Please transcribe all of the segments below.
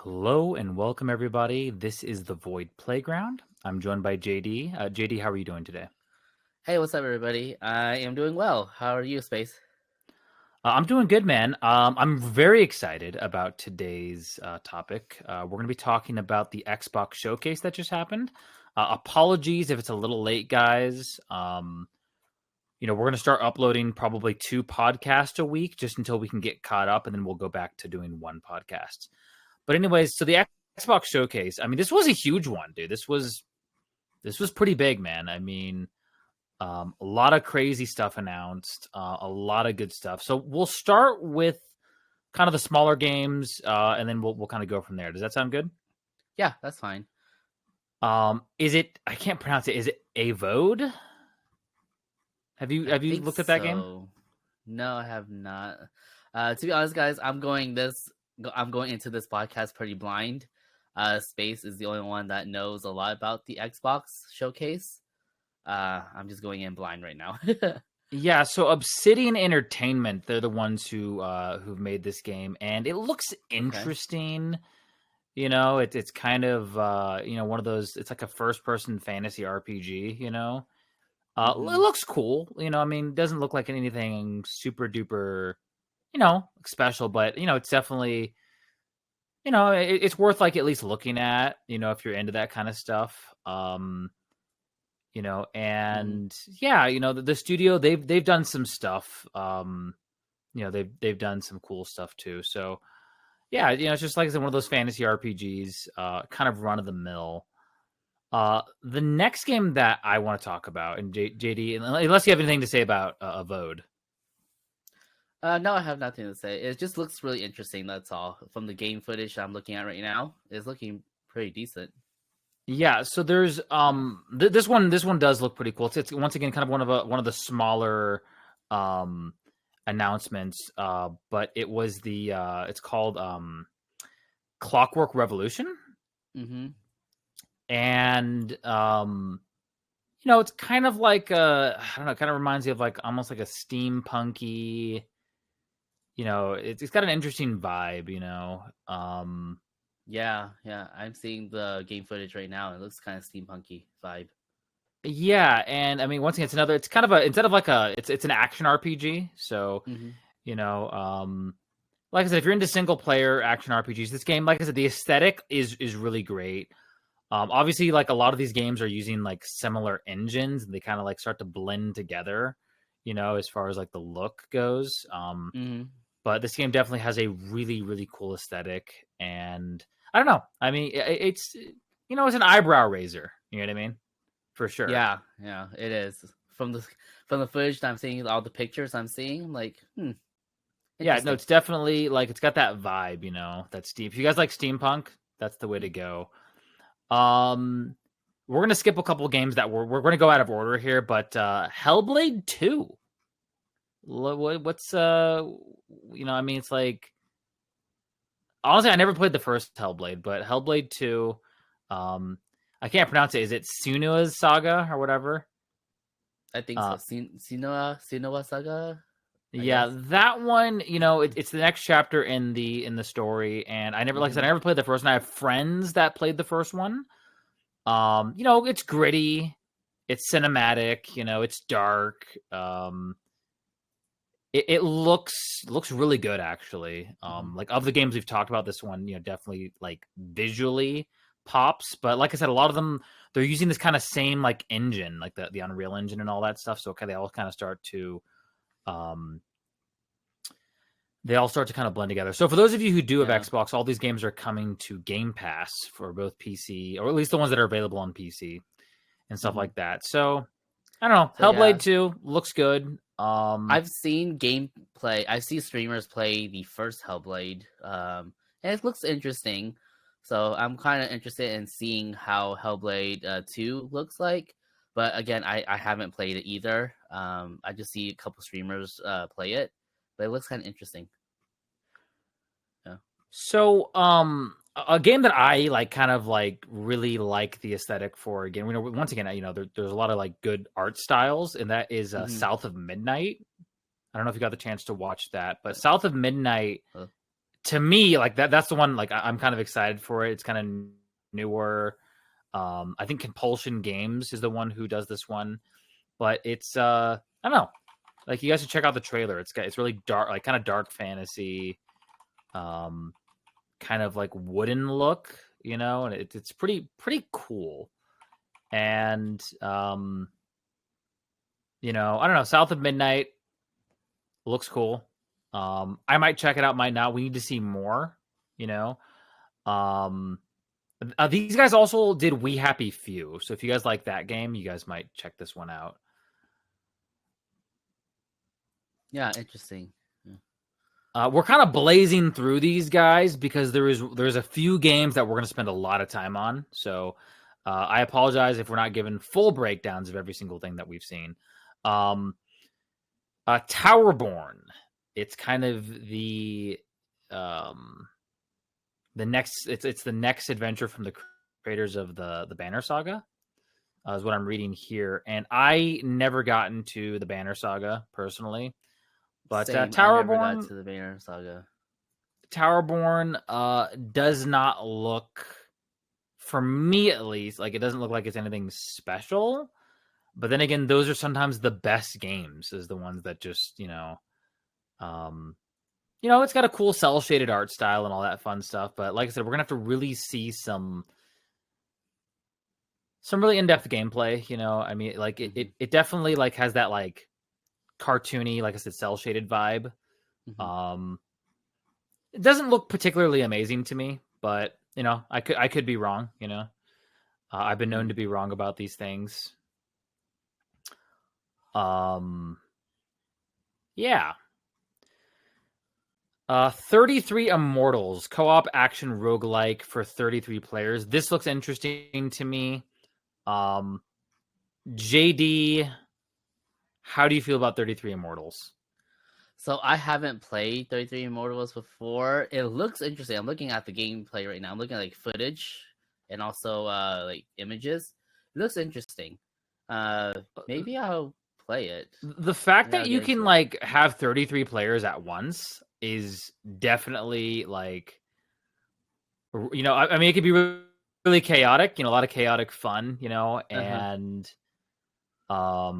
Hello and welcome, everybody. This is the Void Playground. I'm joined by JD. JD, how are you doing today? Hey, what's up, everybody? I am doing well. How are you, Space? I'm doing good, man. I'm very excited about today's topic. We're going to be talking about the Xbox showcase that just happened. Apologies if it's a little late, guys. We're going to start uploading probably 2 podcasts a week just until we can get caught up, and then we'll go back to doing 1 podcast. But anyways, so the Xbox showcase. I mean, this was a huge one, dude. This was pretty big, man. I mean, a lot of crazy stuff announced, a lot of good stuff. So we'll start with kind of the smaller games, and then we'll kind of go from there. Does that sound good? Yeah, that's fine. Is it? I can't pronounce it. Is it Avode? Have you I have you think looked at that game? so. No, I have not. To be honest, guys, I'm going into this podcast pretty blind. Space is the only one that knows a lot about the Xbox showcase. I'm just going in blind right now. Yeah, so Obsidian Entertainment, they're the ones who've made this game, and it looks Okay. interesting. It's kind of one of those. It's like a first person fantasy RPG. It Mm-hmm. looks cool. I mean, it doesn't look like anything super duper, special, but it's definitely, it's worth like at least looking at. If you're into that kind of stuff. Mm-hmm. And yeah, the studio they've done some stuff. They've done some cool stuff too. So yeah, it's just like I said, one of those fantasy RPGs, kind of run of the mill. The next game that I want to talk about, and JD, unless you have anything to say about Avode. No, I have nothing to say. It just looks really interesting. That's all. From the game footage I'm looking at right now, it's looking pretty decent. Yeah, so there's this one does look pretty cool. It's once again kind of one of the smaller um announcements, but it's called Clockwork Revolution, Mm-hmm. and it's kind of like I don't know, it kind of reminds you of like almost like a steampunky, it's got an interesting vibe, Yeah. I'm seeing the game footage right now. It looks kind of steampunky vibe. yeah, and I mean once again it's kind of a instead of like it's an action RPG, so Mm-hmm. you know like I said, if you're into single player action RPGs, this game, like I said, the aesthetic is really great. Obviously, like a lot of these games are using like similar engines, and they kind of like start to blend together, as far as like the look goes. Mm-hmm. But this game definitely has a really, really cool aesthetic, and I don't know. I mean, it's an eyebrow raiser. You know what I mean? For sure. Yeah, it is. From the footage that I'm seeing, all the pictures I'm seeing, I'm like, Yeah, no, interesting. it's definitely like it's got that vibe, that steam. If you guys like steampunk, that's the way to go. Um, we're gonna skip a couple games that we're gonna go out of order here, but Hellblade 2. What's I mean, it's like honestly, I never played the first Hellblade, but Hellblade 2, um, I can't pronounce it. Is it Senua's Saga or whatever? I think Uh, so. Sinoa Saga, I yeah, guess. that one. It's the next chapter in the story, and like I said, Mm-hmm. I never played the first one. I have friends that played the first one. It's gritty, it's cinematic, it's dark. It looks really good actually. Mm-hmm. Like of the games we've talked about, this one, definitely like visually pops. But like I said, a lot of them they're using this kind of same like engine, like the Unreal Engine and all that stuff. So okay, um they all start to kind of blend together. So for those of you who do have Yeah. Xbox, all these games are coming to Game Pass for both PC, or at least the ones that are available on PC and stuff Mm-hmm. like that. So I don't know. So Hellblade yeah, 2 looks good. I've seen gameplay. I see streamers play the first Hellblade, and it looks interesting. So I'm kind of interested in seeing how Hellblade 2 looks like. But again, I haven't played it either. I just see a couple streamers play it, but it looks kind of interesting. Yeah. So, a game that I like, kind of like really like the aesthetic for. Again, once again, there's a lot of like good art styles, and that is Mm-hmm. South of Midnight. I don't know if you got the chance to watch that, but South of Midnight, Uh, to me, like that's the one. Like I'm kind of excited for it. It's kind of newer. I think Compulsion Games is the one who does this one, but it's I don't know. Like you guys should check out the trailer. It's really dark, like kind of dark fantasy, kind of like wooden look, and it's pretty cool. And I don't know. South of Midnight looks cool. I might check it out, might not. We need to see more, these guys also did We Happy Few. So if you guys like that game, you guys might check this one out. Yeah, interesting. We're kind of blazing through these guys because there's a few games that we're going to spend a lot of time on. So I apologize if we're not giving full breakdowns of every single thing that we've seen. Towerborn. It's kind of the next. It's the next adventure from the creators of the Banner Saga. Is what I'm reading here, and I never got into the Banner Saga personally. But Towerborn, I never got to the Banner Saga. Towerborn does not look, for me at least, like it doesn't look like it's anything special. But then again, those are sometimes the best games, is the ones that just it's got a cool cell shaded art style and all that fun stuff. But like I said, we're gonna have to really see some really in depth gameplay. I mean, like it definitely like has that like cartoony, like I said, cell shaded vibe. Mm-hmm. It doesn't look particularly amazing to me, but I could be wrong. I've been known to be wrong about these things. Yeah. 33 Immortals co-op action roguelike for 33 players. This looks interesting to me. JD, how do you feel about 33 Immortals? So I haven't played 33 Immortals before. It looks interesting. I'm looking at the gameplay right now. I'm looking at like footage and also like images. It looks interesting. Maybe I'll play it. The fact that you can like have 33 players at once is definitely like, I mean, it could be really, really chaotic, a lot of chaotic fun, and I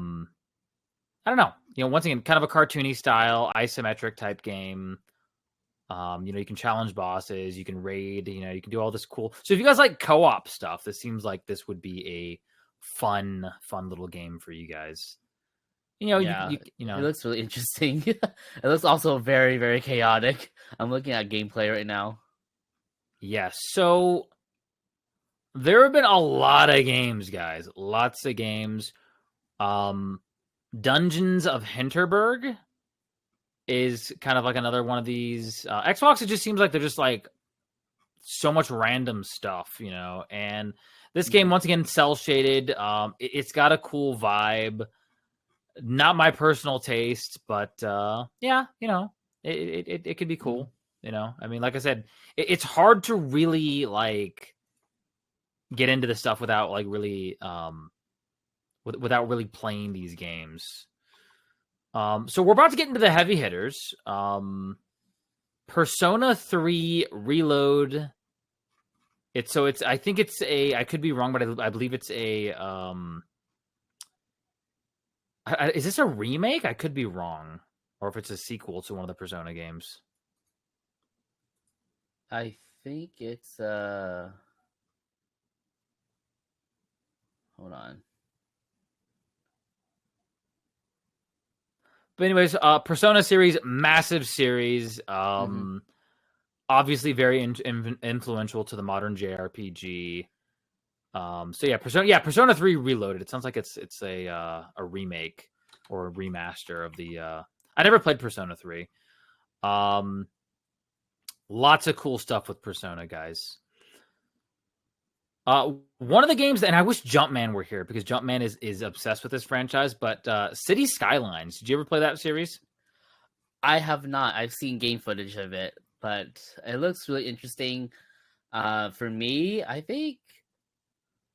don't know. Once again, kind of a cartoony style, isometric type game. You can challenge bosses, you can raid, you can do all this cool. So if you guys like co-op stuff, this seems like this would be a fun little game for you guys. It looks really interesting. It looks also very, very chaotic. I'm looking at gameplay right now. Yes. So there have been a lot of games, guys. Lots of games. Dungeons of Hinterberg is kind of like another one of these. Xbox, it just seems like they're just like so much random stuff, and this game, once again, cell shaded. It's got a cool vibe. Not my personal taste, but yeah, it could be cool. I mean, like I said, it's hard to really like get into the stuff without like really without really playing these games. So we're about to get into the heavy hitters. Persona 3 Reload. I think it's I could be wrong, but I believe it's a is this a remake? I could be wrong, or if it's a sequel to one of the Persona games. I think it's hold on. But anyways, Persona series, massive series. Obviously very influential to the modern JRPG. So yeah, Persona 3 Reloaded. It sounds like it's a remake or a remaster of the. I never played Persona 3. Lots of cool stuff with Persona, guys. One of the games, and I wish Jumpman were here because Jumpman is obsessed with this franchise. But City Skylines. Did you ever play that series? I have not. I've seen game footage of it, but it looks really interesting. For me, I think.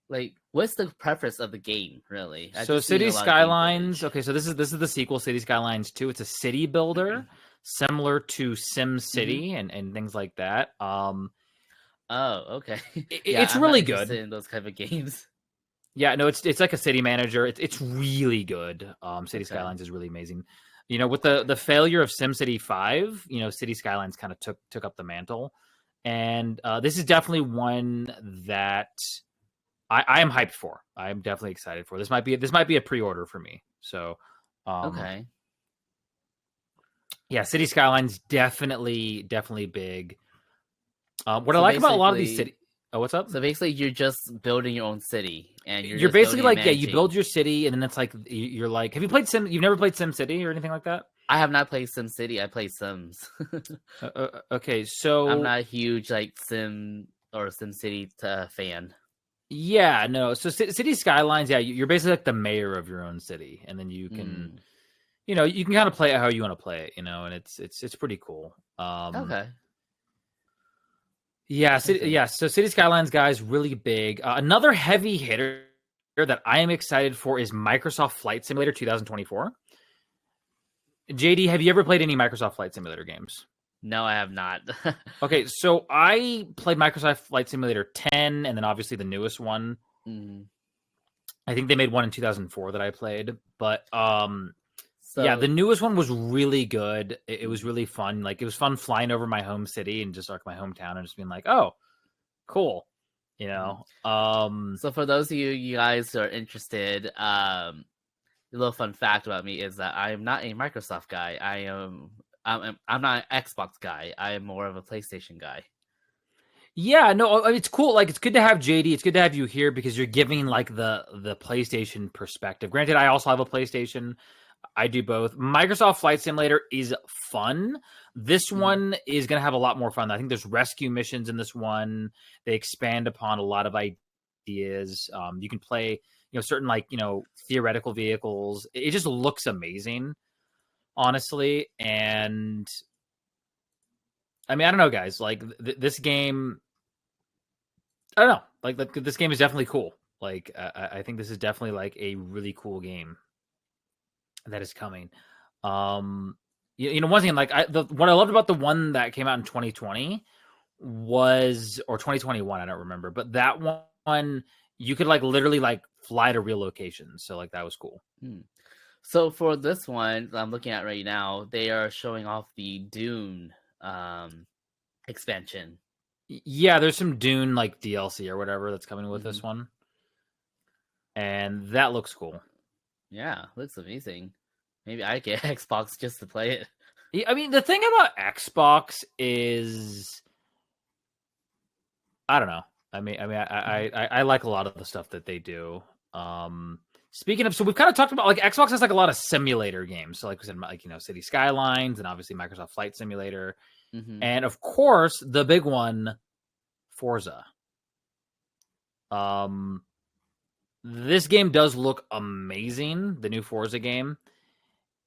Like, what's the preference of the game, really? So City Skylines. Okay, so this is the sequel, City Skylines 2. It's a city builder. similar to Sim Hmm. City and things like that. Oh, okay. Yeah, It's I'm not really good. interested in those type of games. Yeah, no, it's like a city manager. It's really good. City Okay. Skylines is really amazing. You know, with the failure of SimCity 5, you know, City Skylines kind of took up the mantle, and this is definitely one that I am hyped for. I am definitely excited for. This might be a pre-order for me. So, um, Okay. yeah, City Skylines definitely big. What I So like about a lot of these basically, city. Oh, what's up? so basically, you're just building your own city, and you're You're just basically building and like, yeah, you managing. build your city, and then it's like you're like, have you played Sim? You've never played Sim City or anything like that? I have not played Sim City. I play Sims. Okay, I'm so not a huge like Sim or Sim City fan. yeah, no, so City Skylines, yeah, you're basically like the mayor of your own city, and then you can, Mm. you can kind of play it how you want to play it, and it's pretty cool. Okay. Yeah, I see. so City Skylines, guys, really big. Another heavy hitter that I am excited for is Microsoft Flight Simulator 2024. JD, have you ever played any Microsoft Flight Simulator games? No, I have not. Okay, so I played Microsoft Flight Simulator 10, and then obviously the newest one. Mm. I think they made one in 2004 that I played, but yeah, So, the newest one was really good. It was mm. really fun. Like it was fun flying over my home city and just like my hometown and just being like, "Oh, cool." You Mhm. know. So for those of you guys who are interested, a little fun fact about me is that I am not a Microsoft guy. I'm not an Xbox guy. I am more of a PlayStation guy. Yeah, no, it's cool. Like it's good to have JD. It's good to have you here because you're giving Hmm. like the PlayStation perspective. Granted, I also have a PlayStation. I do both. Microsoft Flight Simulator is fun. This Hmm. one is going to have a lot more fun. I think there's rescue missions in this one. They expand upon a lot of ideas. You can play, certain like theoretical vehicles. It just looks amazing, honestly. And I mean, I don't know, guys. Like this game, I don't know. Like this game is definitely cool. Like I think this is definitely like a really cool game that is coming. Um, one thing like what I loved about the one that came out in 2020 was or 2021, I don't remember, but that one you could like literally like fly to real locations, so like that was cool. Hmm. So for this one that I'm looking at right now, they are showing off the Dune um, expansion. Yeah, there's some Dune like DLC or whatever that's coming with Hmm. this one, and that looks cool. Yeah, looks amazing. Maybe I get Xbox just to play it. Yeah, I mean, the thing about Xbox is I don't know. I like a lot of the stuff that they do. Um, Speaking of, so we've kind of talked about like Xbox has like a lot of simulator games. So like we said, like City Skylines and obviously Microsoft Flight Simulator, Hmm. and of course the big one, Forza. Um, this game does look amazing, the new Forza game,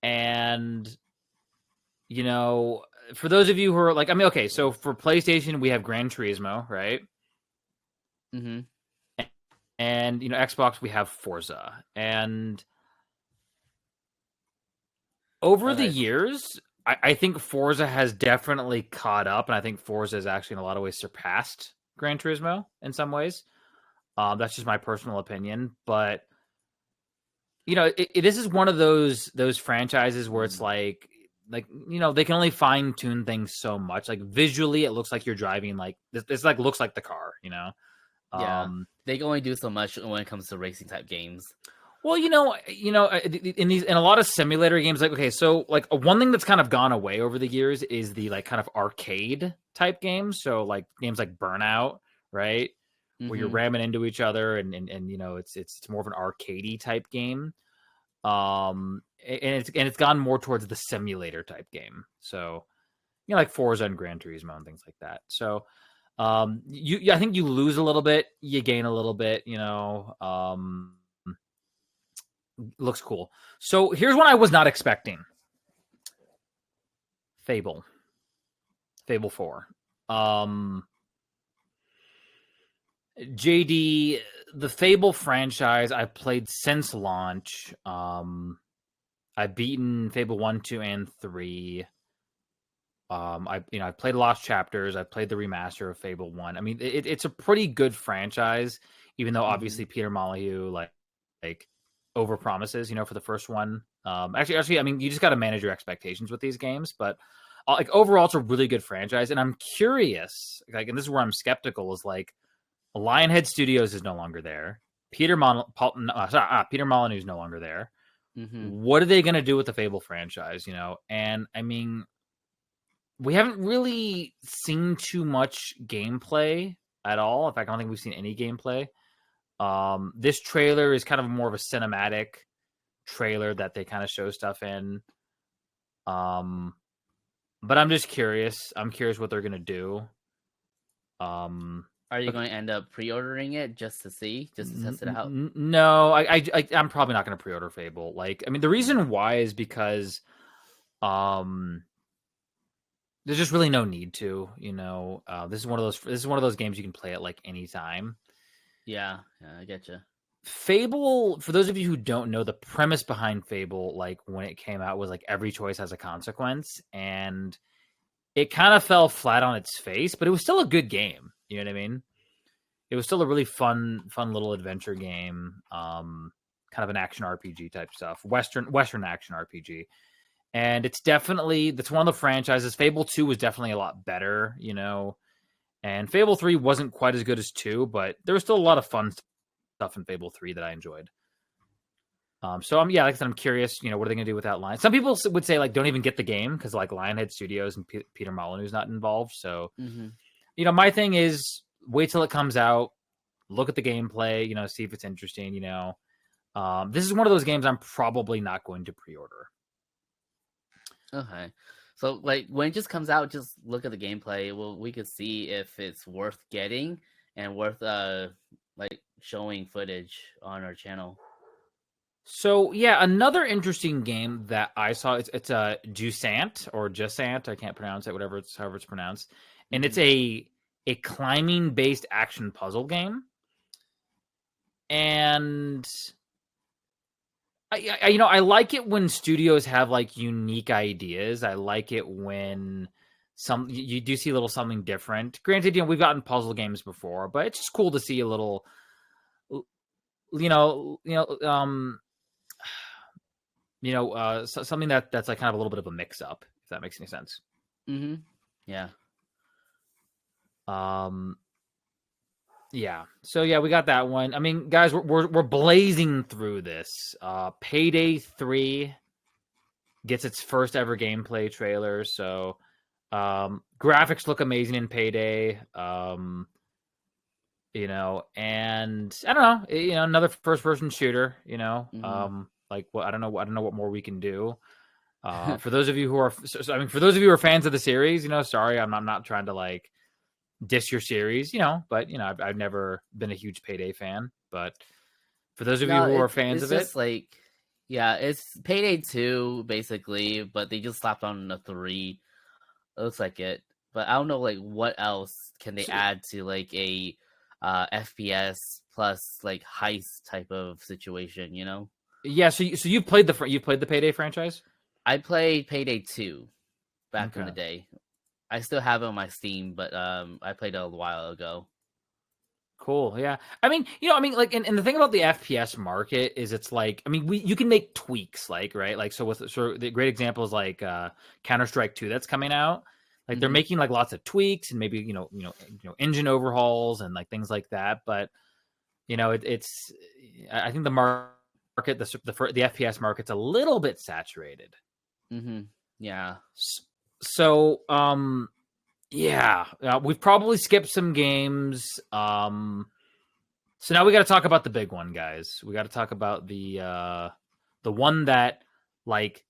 and you know, for those of you who are like, I mean, okay, so for PlayStation we have Gran Turismo, right? Hmm. And Xbox we have Forza, and over the Okay. years, I think Forza has definitely caught up, and I think Forza has actually in a lot of ways surpassed Gran Turismo in some ways. That's just my personal opinion, but this is one of those franchises where it's Mm. like they can only fine tune things so much. Like visually, it looks like you're driving like this like looks like the car, Yeah, Um, they can only do so much when it comes to racing type games. Well, in a lot of simulator games, like okay, so like one thing that's kind of gone away over the years is the like kind of arcade type games. So like games like Burnout, right, where you're Hmm. ramming into each other, and it's more of an arcadey type game. And it's gone more towards the simulator type game. So like Forza and Gran Turismo and things like that. So I think you lose a little bit, you gain a little bit. Looks cool. So here's what I was not expecting. Fable. Fable 4. JD, the Fable franchise I've played since launch. I've beaten Fable 1, 2, and 3. I played Lost Chapters. I played the remaster of Fable 1. I mean, it's a pretty good franchise, even though Hmm. obviously Peter Molyneux like over promises, for the first one. Actually, I mean, you just got to manage your expectations with these games, but like overall, it's a really good franchise, and I'm curious. Like, and this is where I'm skeptical: is like Lionhead Studios is no longer there. Peter Molyneux is no longer there. Hmm. What are they going to do with the Fable franchise? And I mean, we haven't really seen too much gameplay at all. In fact, I don't think we've seen any gameplay. This trailer is kind of more of a cinematic trailer that they kind of show stuff in. Um, but I'm just curious. I'm curious what they're gonna do. Are you But going to end up pre-ordering it just to see, just to test it out? no, I'm probably not gonna pre-order Fable. Like, I mean, the reason why is because um there's just really no need to. This is one of those games you can play at like any time. Yeah, I get you. Fable, for those of you who don't know, the premise behind Fable, like when it came out, was like every choice has a consequence, and it kind of fell flat on its face, but it was still a good game. You know what I mean? It was still a really fun little adventure game, kind of an action RPG type stuff, Western action RPG, and that's one of the franchises. Fable 2 was definitely a lot better, and Fable 3 wasn't quite as good as 2, but there was still a lot of fun stuff in Fable 3 that I enjoyed. So like I said, I'm curious, what are they going to do with that line? Some people would say like don't even get the game because like Lionhead Studios and Peter Molyneux's not involved. So, Hmm. my thing is wait till it comes out, look at the gameplay, see if it's interesting. This is one of those games I'm probably not going to pre-order. Okay. So like when it just comes out, just look at the gameplay. Well, we could see if it's worth getting and worth like showing footage on our channel. So yeah, another interesting game that I saw it's a Jusant or Jusant, I can't pronounce it, however it's pronounced, and it's Hmm. a climbing based action puzzle game, and I like it when studios have like unique ideas. I like it when you do see a little something different. Granted, we've gotten puzzle games before, but it's just cool to see a little, you know, you know, um, something that's like kind of a little bit of a mix up, if that makes any sense. Hmm. Yeah. Um, yeah. So yeah, we got that one. I mean, guys, we're blazing through this. Payday 3 gets its first ever gameplay trailer. So, graphics look amazing in Payday. And I don't know, another first person shooter. Hmm. Like what I don't know what more we can do. For those of you who are, I mean, for those of you who are fans of the series, sorry, I'm not trying to like diss your series, but I've never been a huge Payday fan. But for those of you No, who are it's fans it's of it, just like yeah, it's Payday 2 basically, but they just slapped on a 3. It looks like it. But I don't know like what else can they so, add to like a FPS plus like heist type of situation, you know? yeah. So you've played the Payday franchise. I played Payday 2 back in Okay. the day. I still have it on my Steam, but I played it a while ago. Cool. Yeah. I mean, like, and the thing about the FPS market is it's like, I mean, you can make tweaks, like, right? Like, so the great example is like Counter-Strike 2 that's coming out. Like, they're Hmm. making like lots of tweaks and maybe, engine overhauls and like things like that. But, it's, I think the market, the FPS market's a little bit saturated. Hmm. Yeah. So, yeah, we've probably skipped some games. So now we got to talk about the big one, guys. We got to talk about the one that like.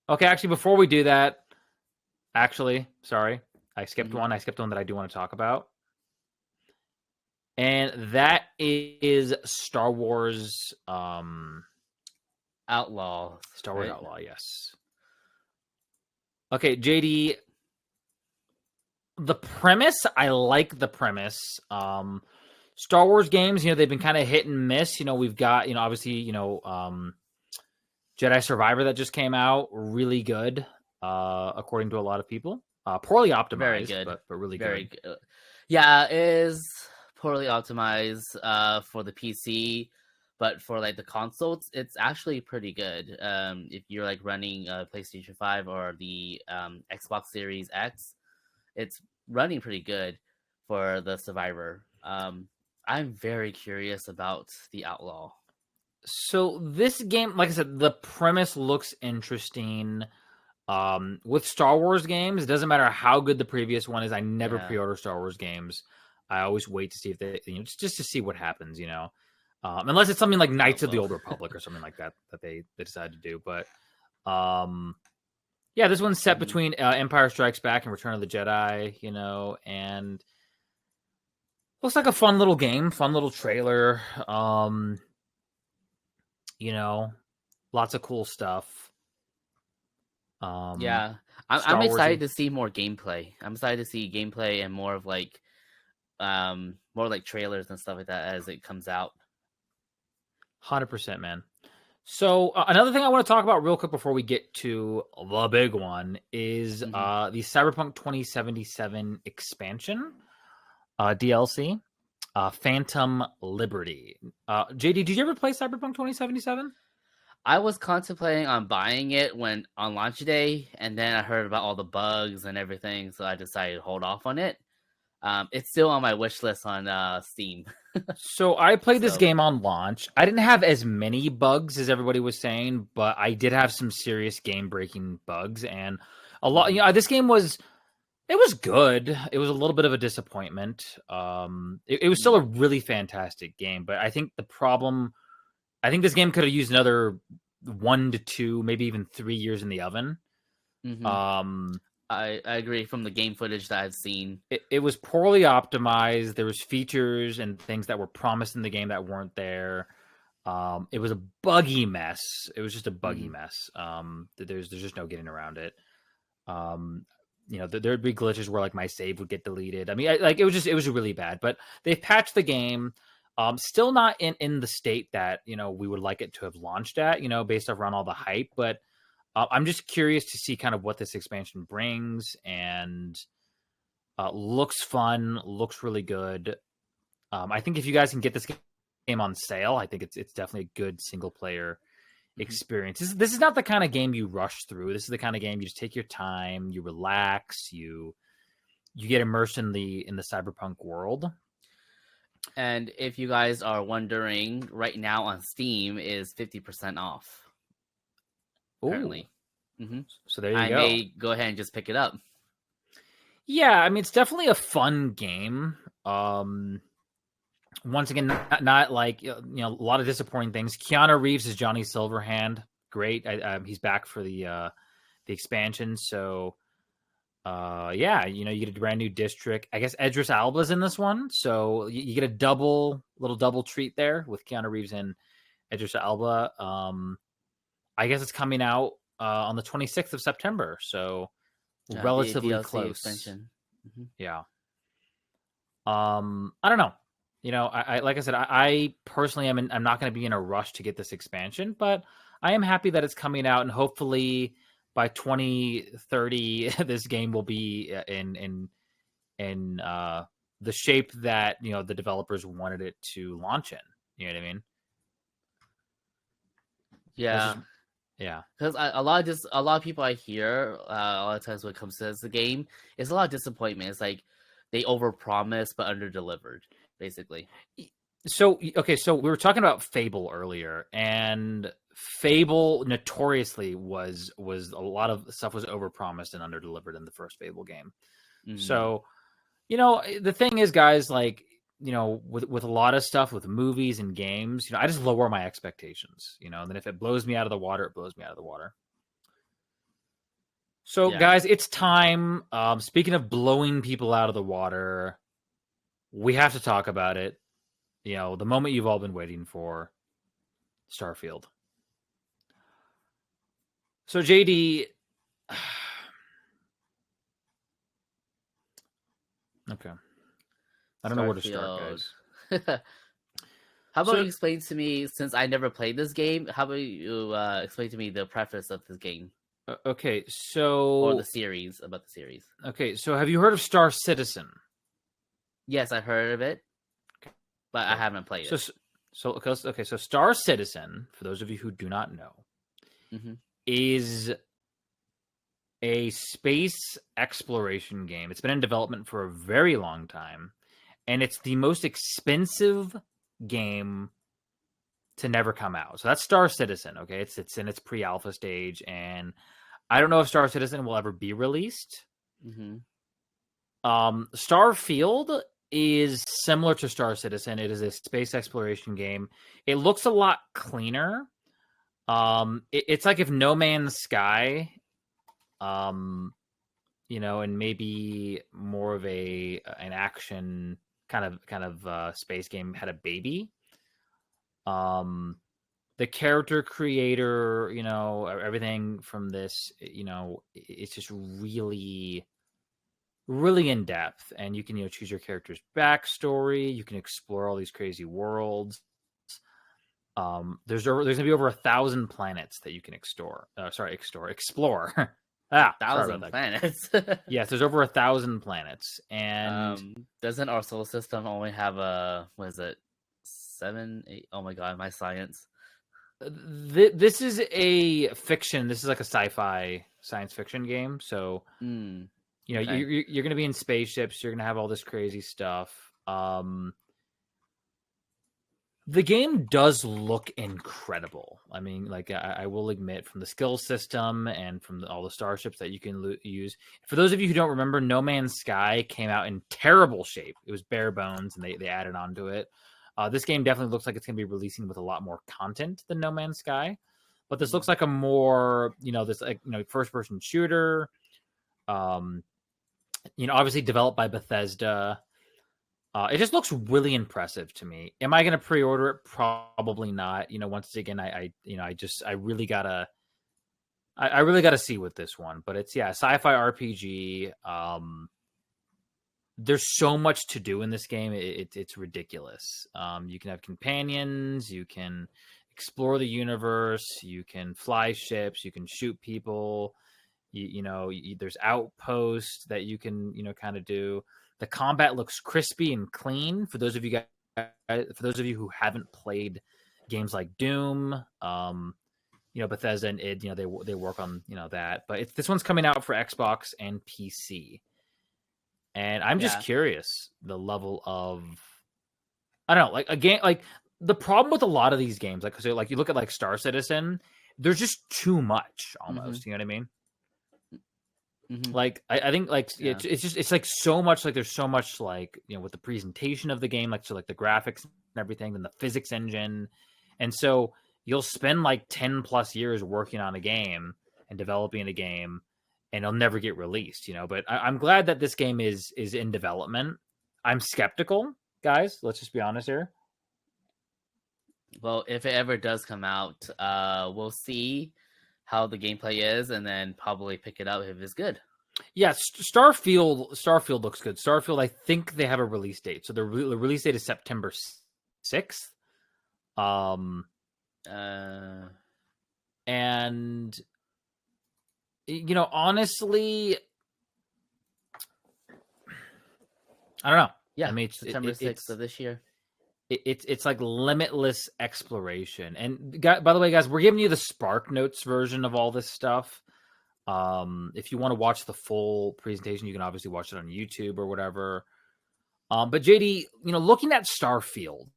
Okay, actually, before we do that, sorry, I skipped Hmm. one. I skipped one that I do want to talk about, and that is Star Wars. Outlaws, Star Wars right? Outlaw. Yes. Okay, JD. The premise, I like the premise. Star Wars games, they've been kind of hit and miss. We've got, obviously, Jedi Survivor that just came out, really good, according to a lot of people. Poorly Very optimized, good. but really Very good. good. Yeah, it is poorly optimized for the PC, but for like the consoles, it's actually pretty good. If you're like running PlayStation 5 or the Xbox Series X, it's running pretty good for the Survivor. I'm very curious about the Outlaw. So this game, like I said, the premise looks interesting. With Star Wars games, it doesn't matter how good the previous one is. I never Yeah. pre-order Star Wars games. I always wait to see if they, just to see what happens. Unless it's something like Oh Knights of the well. Old Republic or something like that they decide to do. But yeah, this one's set Mhm. between Empire Strikes Back and Return of the Jedi. And looks like a fun little game, fun little trailer. You know, Lots of cool stuff. Yeah, I'm Star excited Warsy, to see more gameplay. I'm excited to see gameplay and more like trailers and stuff like that as it comes out. 100%, man. So another thing I want to talk about real quick before we get to the big one is Hmm. the Cyberpunk 2077 expansion DLC, Phantom Liberty. JD, did you ever play Cyberpunk 2077? I was contemplating on buying it when on launch day, and then I heard about all the bugs and everything, so I decided to hold off on it. It's still on my wish list on Steam. So I played this So game on launch. I didn't have as many bugs as everybody was saying, but I did have some serious game breaking bugs and a lot. This game was it was good. It was a little bit of a disappointment. It was still a really fantastic game, but I think I think this game could have used another 1 to 2, maybe even 3 years in the oven. mm-hmm. Um, I agree from the game footage that I've seen. it was poorly optimized. There was features and things that were promised in the game that weren't there. It was a buggy mess. It was just a buggy Mm-hmm. mess. There's just no getting around it. There'd be glitches where like my save would get deleted. I mean, it was really bad. But they've patched the game. Still not in the state that we would like it to have launched at. Based around all the hype. But I'm just curious to see kind of what this expansion brings, and looks fun, looks really good. I think if you guys can get this game on sale, I think it's definitely a good single player Mm-hmm. experience. This is not the kind of game you rush through. This is the kind of game you just take your time, you relax, you get immersed in the cyberpunk world. And if you guys are wondering, right now on Steam is 50% off. Ooh, Apparently, mm-hmm. so there you I go. may go ahead and just pick it up. Yeah, I mean it's definitely a fun game. Once again, not like a lot of disappointing things. Keanu Reeves is Johnny Silverhand. Great, he's back for the expansion. So yeah, you get a brand new district. I guess Idris Alba's in this one, so you get a little double treat there with Keanu Reeves and Idris Alba. I guess it's coming out on the 26th of September, so relatively DLC close. expansion. Mm-hmm. Yeah. I don't know. I like I said, I personally I'm not going to be in a rush to get this expansion, but I am happy that it's coming out, and hopefully by 2030 this game will be in the shape that the developers wanted it to launch in. You know what I mean? That's Yeah, just yeah. because a lot of people I hear a lot of times when it comes to the game, it's a lot of disappointment. It's like they overpromise but underdelivered, basically. So okay, so we were talking about Fable earlier, and Fable notoriously was a lot of stuff was overpromised and underdelivered in the first Fable game. Mm. So the thing is, guys, like with a lot of stuff with movies and games, I just lower my expectations. And then if it blows me out of the water, it blows me out of the water. So Yeah. guys, it's time. Speaking of blowing people out of the water, we have to talk about it. The moment you've all been waiting for, Starfield. So JD, okay, I don't know where to start, Starfield. guys. How about So you explain to me, since I never played this game, how about you explain to me the preface of this game okay, or the so series, about the series? have you heard of Star Citizen? Yes, I heard of it, but I Okay. haven't played So it. so Star Citizen, for those of you who do not know, Hmm. is a space exploration game. It's been in development for a very long time, and it's the most expensive game to never come out. So that's Star Citizen. Okay, it's in its pre-alpha stage, and I don't know if Star Citizen will ever be released. Hmm. Starfield is similar to Star Citizen. It is a space exploration game. It looks a lot cleaner. It's like if No Man's Sky, um, and maybe more of an action kind of space game had a baby. Um, the character creator, everything from this, it's just really, really in depth, and you can choose your character's backstory. You can explore all these crazy worlds. There's gonna be over 1,000 planets that you can explore. Explore. A Sorry about thousand that. planets. Yes, there's over 1,000 planets, and Doesn't our solar system only have a, what is it, 7, 8? Oh my god, my science. this is a fiction. This is like a sci-fi science fiction game. So Mm, you okay. you're gonna be in spaceships. You're gonna have all this crazy stuff. The game does look incredible. I mean, like I will admit, from the skill system and from all the starships that you can use. For those of you who don't remember, No Man's Sky came out in terrible shape. It was bare bones, and they added on to it. This game definitely looks like it's going to be releasing with a lot more content than No Man's Sky, but this looks Mm. like a more first person shooter. Um, obviously developed by Bethesda. It just looks really impressive to me. Am I going to pre-order it? Probably not. Once again, I really gotta, I really gotta see with this one. But it's sci-fi RPG. There's so much to do in this game. It's ridiculous. You can have companions. You can explore the universe. You can fly ships. You can shoot people. There's outposts that you can kind of do. The combat looks crispy and clean. For those of you who haven't played games like Doom, Bethesda and id, they work on that. But this one's coming out for Xbox and PC, and I'm just Yeah. curious the level of, I don't know, like a game like the problem with a lot of these games, like, so, like, you look at like Star Citizen, there's just too much Hmm. almost. You know what I mean? Hmm. Like I think like Yeah. it's like so much, like there's so much, like, with the presentation of the game, like, so like the graphics and everything, and the physics engine, and so you'll spend like 10 plus years working on a game and developing a game, and it'll never get released. But I'm glad that this game is in development. I'm skeptical, guys. Let's just be honest here. Well, if it ever does come out, we'll see how the gameplay is, and then probably pick it up if it's good. Yeah, Starfield looks good. Starfield, I think they have a release date. So the release date is September 6th. Um, Uh, and honestly, I don't know. yeah, I mean, September 6th of this year. it's like limitless exploration. And by the way, guys, we're giving you the Spark Notes version of all this stuff. If you want to watch the full presentation, you can obviously watch it on YouTube or whatever. But JD, looking at Starfield,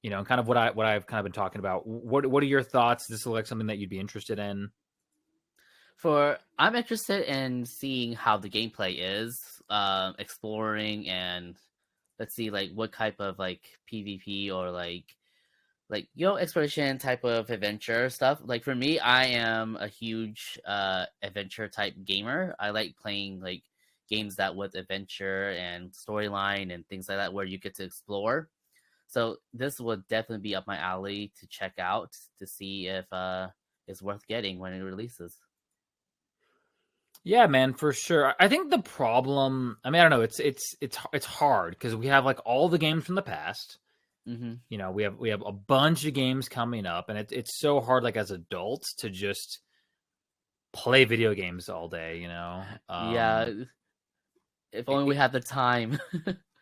and kind of what I've kind of been talking about. What are your thoughts? Does this look like something that you'd be interested in? I'm interested in seeing how the gameplay is, exploring, and let's see, like, what type of like PvP or like exploration type of adventure stuff. Like, for me, I am a huge adventure type gamer. I like playing like games that with adventure and storyline and things like that, where you get to explore. So this would definitely be up my alley to check out, to see if it's worth getting when it releases. Yeah, man, for sure. I think the problem, I mean, I don't know, it's hard because we have like all the games from the past, Mm-hmm. You know, we have a bunch of games coming up, and it's so hard, like as adults, to just play video games all day. You know, Yeah, if only we it, had the time.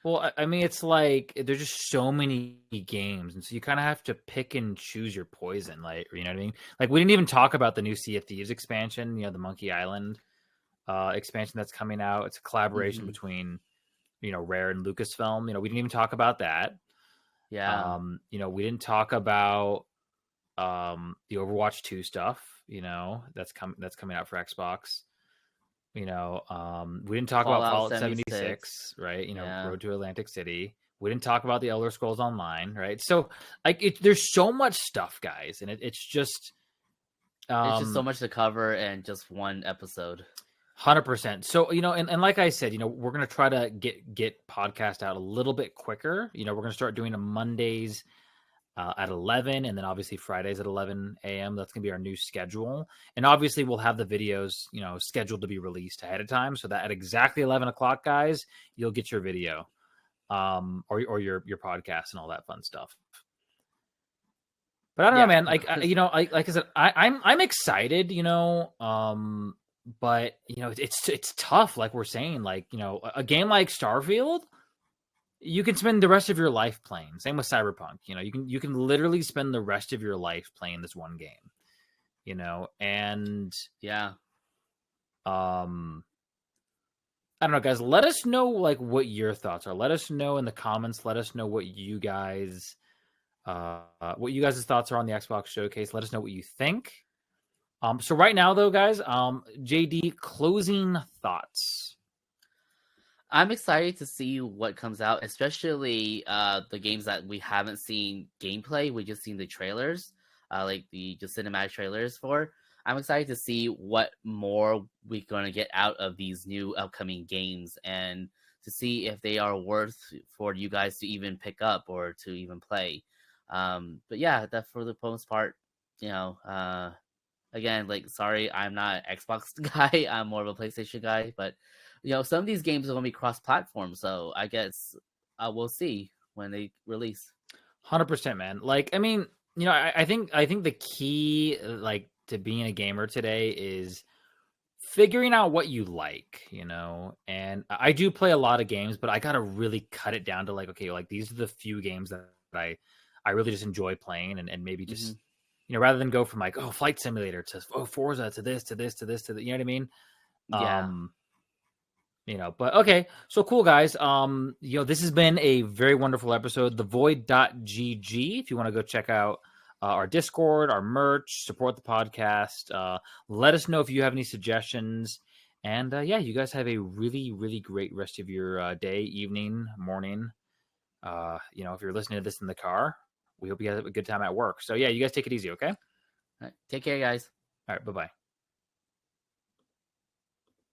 well, I mean, it's like there's just so many games, and so you kind of have to pick and choose your poison. Like, you know what I mean? Like, we didn't even talk about the new Sea of Thieves expansion. You know, the Monkey Island expansion that's coming out. It's a collaboration Hmm. between Rare and Lucasfilm. You know, we didn't even talk about that. Yeah, You know, we didn't talk about the Overwatch 2 stuff. You know, that's coming out for Xbox. You know, we didn't talk about Fallout Fallout 76. 76, right? You know, Yeah, Road to Atlantic City. We didn't talk about the Elder Scrolls Online, right? So, like, there's so much stuff, guys, and it's just it's just so um much to cover in just one episode. 100%. So, you know, and like I said, you know, we're gonna try to get podcast out a little bit quicker. You know, we're gonna start doing them Mondays at 11, and then obviously Fridays at 11 a.m. That's going to be our new schedule. And obviously we'll have the videos, you know, scheduled to be released ahead of time, so that at exactly 11 o'clock, guys, you'll get your video, or your podcast and all that fun stuff. But I don't know, Yeah. man. Like, you know, like I said, I'm excited, you know, but you know, it's tough. Like we're saying, like, you know, a game like Starfield, you can spend the rest of your life playing. Same with Cyberpunk. You know, you can literally spend the rest of your life playing this one game. You know, and Yeah. I don't know, guys. Let us know like what your thoughts are. Let us know in the comments. Let us know what you guys thoughts are on the Xbox showcase. Let us know what you think. So right now though, guys, JD, closing thoughts. I'm excited to see what comes out, especially the games that we haven't seen gameplay. We just seen the trailers, like the just cinematic trailers for. I'm excited to see what more we're gonna get out of these new upcoming games, and to see if they are worth for you guys to even pick up or to even play. But yeah, that for the most part, you know, again, like, sorry, I'm not an Xbox guy. I'm more of a PlayStation guy. But you know, some of these games are going to be cross-platform, so I guess we'll see when they release. 100%, man. Like, I mean, you know, I think the key, like, to being a gamer today is figuring out what you like, you know. And I do play a lot of games, but I gotta really cut it down to like, okay, like these are the few games that I really just enjoy playing, and maybe Hmm. just, you know, rather than go from like, oh, Flight Simulator to, oh, Forza to this you know what I mean? Yeah. Um, you know, but okay, so cool, guys. You know, this has been a very wonderful episode. Thevoid.gg, if you want to go check out our Discord, our merch, support the podcast. Let us know if you have any suggestions. And yeah, you guys have a really, really great rest of your day, evening, morning. You know, if you're listening to this in the car, we hope you guys have a good time at work. So yeah, you guys take it easy, okay? All All right. Take care, guys. right, bye bye.